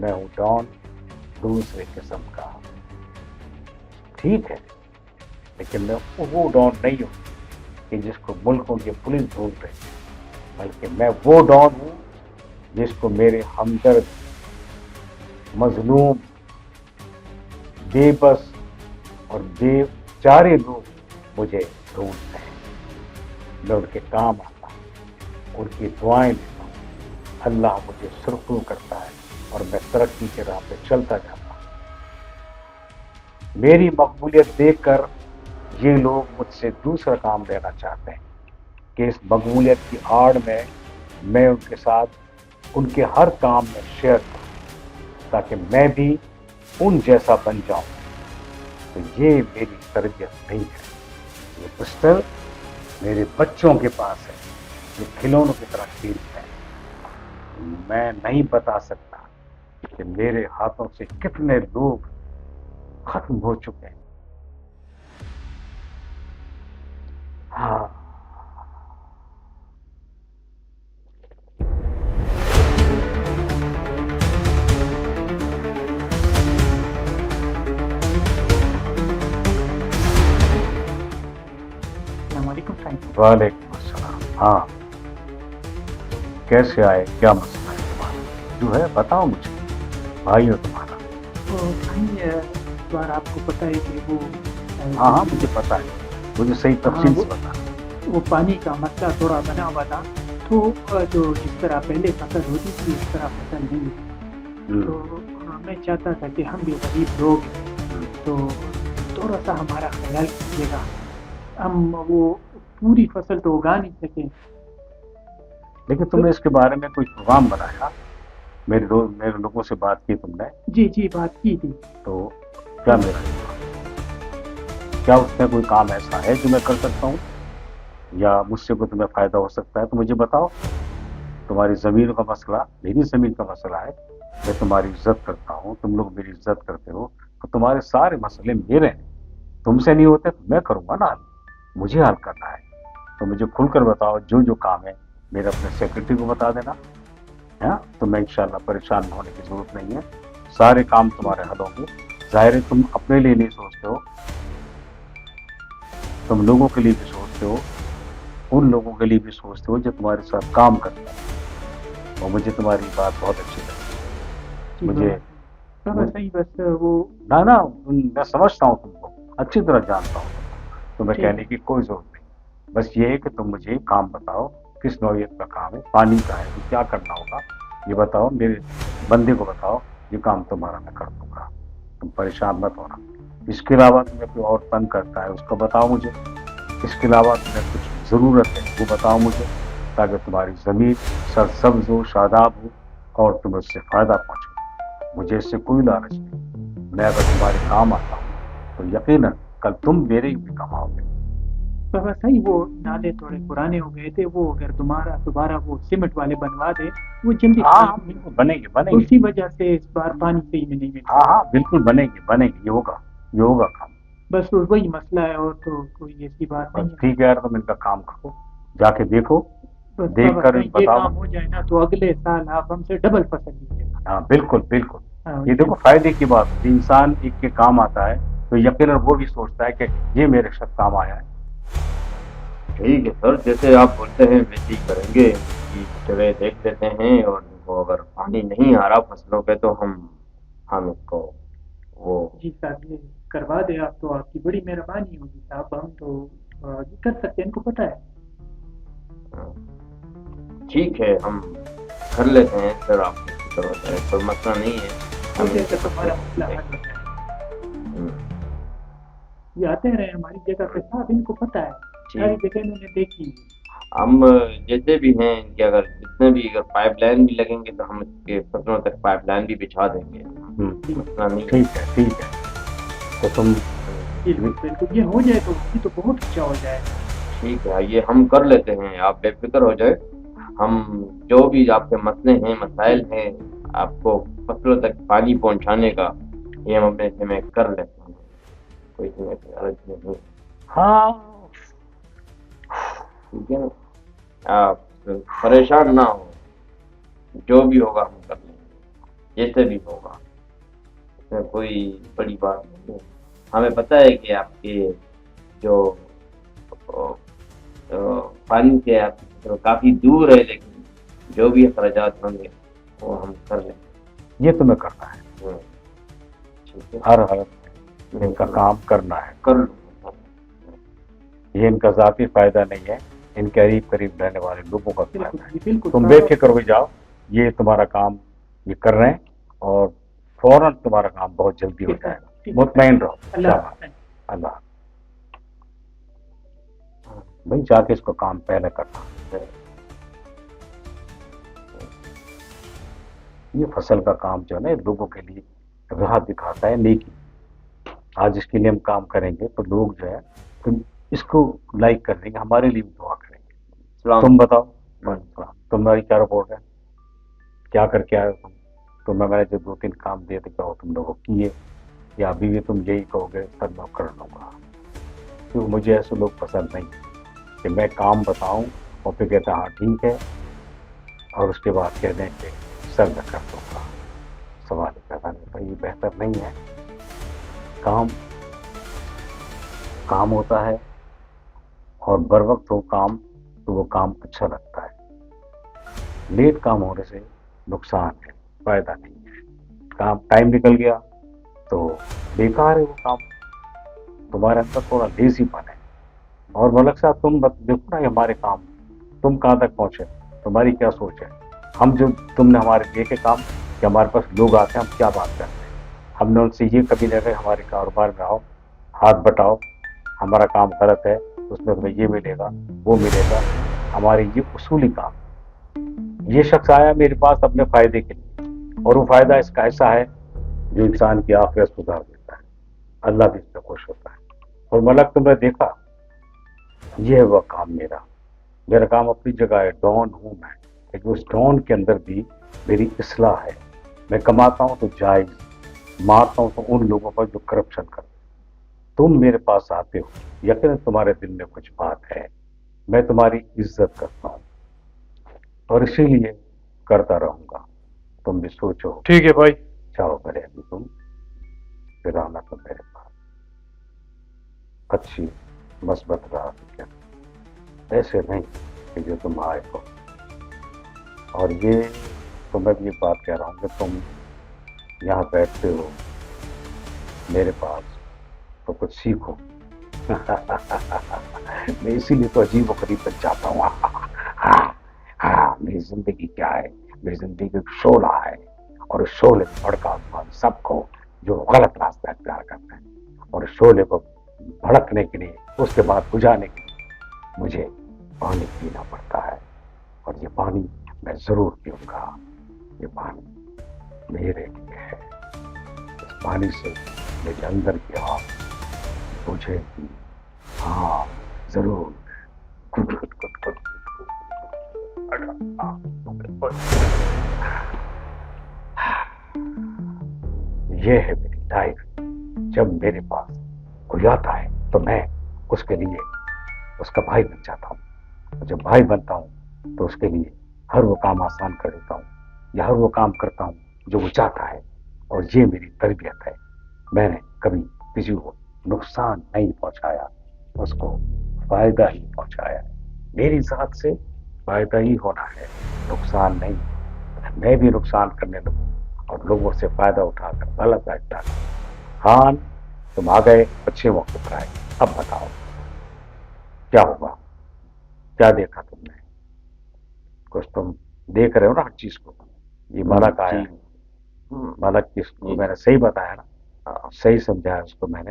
میں ہوں ڈان دوسرے قسم کا. ٹھیک ہے, لیکن میں وہ ڈان نہیں ہوں کہ جس کو ملکوں کی پولیس ڈھونڈ رہی ہے, بلکہ میں وہ ڈان ہوں جس کو میرے ہمدرد, مظلوم, بے بس اور بے چارے لوگ مجھے ڈھونڈتے ہیں. میں ان کے کام آتا ہوں, ان کی دعائیں لیتا ہوں, اللہ مجھے سرخرو کرتا ہے اور میں ترقی کے راہ پہ چلتا جاتا ہوں. میری مقبولیت دیکھ کر یہ لوگ مجھ سے دوسرا کام لینا چاہتے ہیں کہ اس مقبولیت کی آڑ میں ان کے ساتھ ان کے ہر کام میں شیئر کروں تاکہ میں بھی ان جیسا بن جاؤں. تو یہ میری تربیت نہیں ہے. یہ پسٹل میرے بچوں کے پاس ہے جو کھلونوں کی طرح کھیلتے ہیں. میں نہیں بتا سکتا کہ میرے ہاتھوں سے کتنے لوگ ختم ہو چکے ہیں. ہاں, السلام علیکم فرینڈ. وعلیکم السلام. ہاں, کیسے آئے, کیا مسئلہ ہے تمہارا, جو ہے بتاؤ مجھے, بھائی ہو تمہارا. اس بار آپ کو پتہ ہے کہ وہ ہاں ہاں مجھے پتا ہے, مجھے صحیح تفصیل سے بتا. وہ پانی کا مسئلہ تھوڑا بنا ہوا تھا, تو جو جس طرح پہلے فصل ہوتی تھی اس طرح فصل نہیں ہوتی. تو میں چاہتا تھا کہ ہم بھی غریب لوگ ہیں تو تھوڑا سا ہمارا خیال کیجیے گا. ہم وہ پوری فصل تو اگا نہیں سکیں. لیکن تم نے اس کے بارے میں کوئی پروگرام بنایا, میرے لوگوں سے بات کی تم نے؟ جی بات کی تھی. تو کیا کیا اس میں کوئی کام ایسا ہے جو میں کر سکتا ہوں یا مجھ سے کوئی تمہیں فائدہ ہو سکتا ہے تو مجھے بتاؤ. تمہاری زمین کا مسئلہ میری زمین کا مسئلہ ہے, میں تمہاری عزت کرتا ہوں, تم لوگ میری عزت کرتے ہو, تو تمہارے سارے مسئلے میرے ہیں. تم سے نہیں ہوتے تو میں کروں گا نا, مجھے حل کرنا ہے. تو مجھے کھل کر بتاؤ, جو کام ہے میرے اپنے سیکرٹری کو بتا دینا. ہاں, تو میں انشاءاللہ پریشان ہونے کی ضرورت نہیں ہے, سارے کام تمہارے حل ہوں گے. ظاہر ہے تم اپنے لیے نہیں سوچتے ہو, تم لوگوں کے لیے بھی سوچتے ہو, ان لوگوں کے لیے بھی سوچتے ہو جو تمہارے ساتھ کام کرتے ہیں. اور مجھے تمہاری بات بہت اچھی لگی. مجھے بس وہ نا میں سمجھتا ہوں تم کو, اچھی طرح جانتا ہوں تمہیں کہنے کی کوئی ضرورت نہیں. بس یہ ہے کہ تم مجھے کام بتاؤ, کس نوعیت کا کام ہے, پانی کا ہے, تو کیا کرنا ہوگا یہ بتاؤ. میرے بندے کو بتاؤ, یہ کام تمہارا میں کر دوں گا, تم پریشان مت ہونا. اس کے علاوہ تمہیں کوئی اور تنگ کرتا ہے اس کو بتاؤ مجھے. اس کے علاوہ تمہیں کچھ ضرورت ہے وہ بتاؤ مجھے, تاکہ تمہاری زمین سرسبز ہو, شاداب ہو اور تمہیں اس سے فائدہ پہنچے. مجھے اس سے کوئی لالچ نہیں. میں اگر تمہارے کام آتا ہوں تو یقیناً کل تم میرے ہی بھی کماؤ گے. بابا صحیح, وہ نالے تھوڑے پرانے ہو گئے تھے, وہ اگر دوبارہ وہ سیمنٹ والے بنوا دے وہ جلدی. ہاں بالکل بنے گے. اسی وجہ سے اس بار پانی صحیح میں نہیں مل. ہاں بالکل بنے گے, یہ ہوگا کام. بس وہی مسئلہ ہے, اور تو کوئی ایسی بات نہیں ہے. ٹھیک ہے یار, تم ان کا کام کرو, جا کے دیکھو, بس دیکھ بابا کر یہ بتاؤ. کام ہو جائے نا تو اگلے سال آپ ہم سے ڈبل فصل لیجیے گا. ہاں بالکل. یہ دیکھو فائدے کی بات, انسان ایک کے کام آتا ہے تو یقیناً وہ بھی سوچتا ہے کہ یہ میرے شخص کام آیا ہے. ٹھیک ہے سر, جیسے آپ بولتے ہیں ویسے ہی کریں گے. کی جگہ دیکھ لیتے ہیں, اور وہ اگر پانی نہیں آ رہا فصلوں پہ تو ہم اس کو وہ جی صاحب یہ کروا دے آپ, تو آپ کی بڑی مہربانی ہوگی صاحب. ہم تو کر سکتے ہیں, ان کو پتہ ہے. ٹھیک ہے, ہم کر لیتے ہیں سر. آپ کی ضرورت ہے, کوئی مسئلہ نہیں ہے. ہمارا مسئلہ حل ہو جائے. یہ آتے رہے ہماری جگہ پہ صاحب, ان کو پتہ ہے, ساری جگہ انہوں نے دیکھی. ہم جیسے بھی ہیں کہ اگر جتنے بھی اگر پائپ لائن بھی لگیں گے تو ہم اس کے فصلوں تک پائپ لائن بھی بچھا دیں گے. مسئلہ نہیں. ٹھیک ہے تو تم بالکل یہ ہو جائے تو بہت اچھا ہو جائے. ٹھیک ہے, یہ ہم کر لیتے ہیں, آپ بے فکر ہو جائے. ہم جو بھی آپ کے مسئلے ہیں, مسائل ہیں, آپ کو فصلوں تک پانی پہنچانے کا, یہ ہم اپنے ذمہ کر لیتے ہیں. کوئی عرض نہیں. ہاں ٹھیک ہے نا, آپ پریشان نہ ہو, جو بھی ہوگا ہم کر لیں گے. جیسے بھی ہوگا، اس میں کوئی بڑی بات نہیں ہے. ہمیں پتہ ہے کہ آپ کے جو فن کے آپ کافی دور ہے، لیکن جو بھی اخراجات ہوں گے وہ ہم کر لیں یہ تمہیں کرنا ہے، گے. ٹھیک ہے، ہر حالت میں ان کا کام کرنا ہے. کر لوں. یہ ان کا ذاتی فائدہ نہیں ہے، ان کے قریب قریب رہنے والے لوگوں کا فائدہ بالکل ہے. جی، بالکل تم بے فکر ہو جاؤ، یہ تمہارا کام یہ کر رہے ہیں اور فوراً تمہارا کام بہت جلدی ہو جائے گا. ٹھیک ہے. مطمئن رہو. اللہ شاباش. اللہ بھائی جا کے اس کو کام پہلے کرنا. یہ فصل کا کام جو ہے نا لوگوں کے لیے راہ دکھاتا ہے نیکی. آج اس کے لیے ہم کام کریں گے تو لوگ جو ہے تم اس کو لائک کر دیں گے، ہمارے لیے بھی دعا کریں گے. السلام. تم بتاؤ تمہاری کیا رپورٹ ہے، کیا کر کے آئے تم؟ تمہیں میں نے جو 2-3 کام دیے تھے کیا وہ تم لوگوں کیے، یا ابھی بھی تم یہی کہو گے سر میں کر لوں گا؟ کیونکہ مجھے ایسے لوگ پسند نہیں کہ میں کام بتاؤں اور پھر کہتا ہاں ٹھیک ہے اور اس کے بعد کہہ دیں کہ سر میں کر دوں گا. سوال پیدا نہیں ہوتا، یہ بہتر نہیں ہے. کام ہوتا ہے اور بر وقت ہو کام تو وہ کام اچھا لگتا ہے. لیٹ کام ہونے سے نقصان ہے، فائدہ نہیں ہے. کام ٹائم نکل گیا تو بیکار ہے وہ کام. تمہارے اندر تھوڑا لیزی پن ہے. اور ملک صاحب تم دیکھو نا یہ ہمارے کام تم کہاں تک پہنچے، تمہاری کیا سوچ ہے؟ ہم جو تم نے ہمارے دیکھے کام کہ ہمارے پاس لوگ آتے ہیں، ہم کیا بات کرتے ہیں؟ ہم نے ان سے یہ کبھی نہیں کہا ہمارے کاروبار میں آؤ ہاتھ بٹاؤ، ہمارا کام غلط ہے اس میں تمہیں یہ ملے گا وہ ملے گا. ہمارے یہ اصولی کام. یہ شخص آیا میرے پاس اپنے فائدے کے لیے اور وہ فائدہ اس کا ایسا ہے جو انسان کی آخرت سدھار دیتا ہے. اللہ بھی اس پہ خوش ہوتا ہے. اور ملک تم نے دیکھا یہ ہے وہ کام میرا کام اپنی جگہ ہے، ڈون ہوں میں، لیکن اس ڈون کے اندر بھی میری اصلاح ہے. میں کماتا ہوں تو جائز، مارتا ہوں تو ان لوگوں پر جو کرپشن کرتے. تم میرے پاس آتے ہو، یقیناً تمہارے دل میں کچھ بات ہے، میں تمہاری عزت کرتا ہوں اور اسی لیے کرتا رہوں گا. تم بھی سوچو. ٹھیک ہے بھائی. چاہو کرے ابھی تم پھر آنا تو میرے پاس اچھی مثبت رہا کیا، ایسے نہیں کہ جو تم آئے ہو. اور یہ تو میں بھی یہ بات کہہ رہا ہوں کہ تم یہاں بیٹھتے ہو میرے پاس تو کچھ سیکھو. میں اسی لیے تو عجیب و غریب بن جاتا ہوں. ہاں میری زندگی کیا ہے، میری زندگی ایک شعلہ ہے اور اس شعلے میں بھڑکا ہوا سب کو جو غلط راستہ اختیار کرتے ہیں، اور اس شعلے کو بھڑکنے کے لیے اس کے بعد بجھانے کے لیے مجھے پانی پینا پڑتا ہے. اور یہ پانی میں ضرور پیوں گا. یہ پانی میرے لیے ہے. اس پانی سے میرے اندر کی آگ بجھے گی. ہاں ضرور. یہ ہے میری لائف. جب میرے پاس کوئی آتا ہے تو میں اس کے لیے اس کا بھائی بن جاتا ہوں. اور جب بھائی بنتا ہوں تو اس کے لیے ہر وہ کام آسان کر دیتا ہوں یا ہر وہ کام کرتا ہوں جو وہ چاہتا ہے. اور یہ میری تربیت ہے. میں نے کبھی کسی کو نقصان نہیں پہنچایا، اس کو فائدہ ہی پہنچایا. میری ذات سے فائدہ ہی ہونا ہے، نقصان نہیں. میں بھی نقصان کرنے لگوں اور لوگوں سے فائدہ اٹھا کر غلط فائدہ. خان تم آ گئے اچھے موقع پر آئے. اب بتاؤ کیا ہوگا؟ کیا دیکھا تم نے؟ کچھ تم دیکھ رہے ہو نا ہر چیز کو. یہ ملک آیا ہے، ملک کس کو میں نے صحیح بتایا نا، صحیح سمجھایا اس کو میں نے.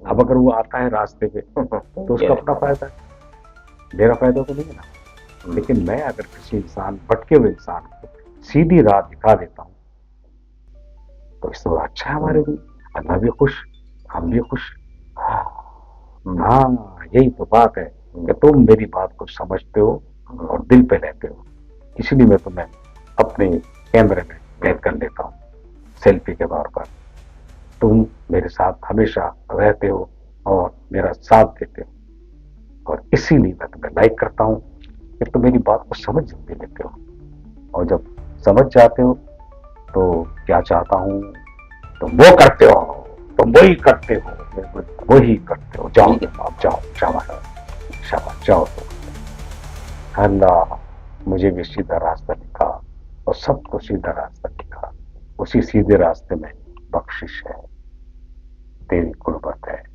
اب اگر وہ آتا ہے راستے پہ تو اس کا اپنا فائدہ ہے، میرا فائدہ تو نہیں ہے نا. لیکن میں اگر کسی انسان بھٹکے ہوئے انسان کو سیدھی راہ دکھا دیتا ہوں تو اس سے اچھا ہے ہمارے لیے. اللہ بھی خوش، ہم بھی خوش. ہاں یہی تو بات ہے کہ تم میری بات کو سمجھتے ہو اور دل پہ لیتے ہو. اس لیے میں تمہیں اپنے کیمرے میں قید کر لیتا ہوں سیلفی کے طور پر. تم میرے ساتھ ہمیشہ رہتے ہو اور میرا ساتھ دیتے ہو، اور اسی لیے میں تمہیں لائک کرتا ہوں کہ تم میری بات کو سمجھ جلدی لیتے ہو. اور جب سمجھ جاتے ہو تو کیا چاہتا ہوں تم وہ کرتے ہو، تم وہی کرتے ہو، وہی کرتے ہو، جاؤ اب جاؤ، شاباش شاباش، جاؤ تم۔ اللہ مجھے بھی سیدھا راستہ دکھا اور سب کو سیدھا راستہ دکھا، اسی سیدھے راستے میں بخشش ہے، تیری قربت ہے۔